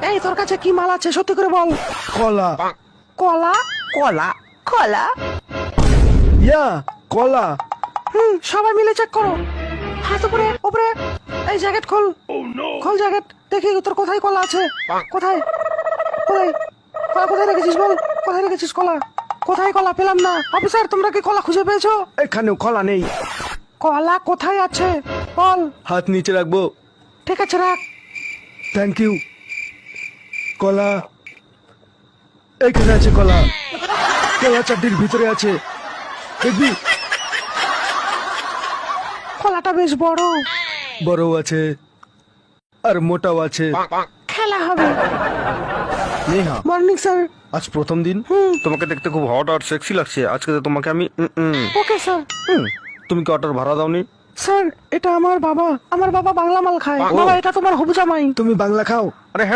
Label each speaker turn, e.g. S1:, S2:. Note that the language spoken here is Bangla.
S1: এই তোর কাছে কি মাল আছে সত্যি করে বল।
S2: কলা।
S1: কলা?
S3: কলা কলা
S2: ইয়া কলা।
S1: সবাই মিলে চেক করো। হাত উপরে উপরে। এই জ্যাকেট খোল। খোল জ্যাকেট, দেখি তোর কোথায় কলা আছে। কোথায় কোথায় কলা কোথায় রেখেছিস বল। কোথায় রেখেছিস কলা? কোথায় কলা পেলাম না। অফিসার তোমরা কি কলা খুঁজে পেয়েছো?
S2: এখানেও কলা নেই।
S1: কলা কোথায় আছে বল।
S2: হাত নিচে রাখবো।
S1: ঠিক আছে রাখ।
S2: Thank you. কলা এখানে আছে। কলা কলা চারটির ভিতরে আছে, দেখবি?
S1: কলাটা বেশ বড়।
S2: বড়ও আছে আর মোটাও আছে।
S1: খেলা হবে।
S2: Neha,
S1: morning sir.
S2: আজ প্রথম দিন।
S4: তোমাকে দেখতে খুব হট আর সেক্সি লাগছে আজকে। তো তোমাকে আমি
S1: ওকে স্যার।
S4: তুমি কি অটোর ভাড়া দাওনি?
S1: স্যার এটা আমার বাবা। আমার বাবা বাংলা মাল খায়। বাবা এটা তোমার হবু জামাই।
S2: তুমি বাংলা খাও?
S4: আরে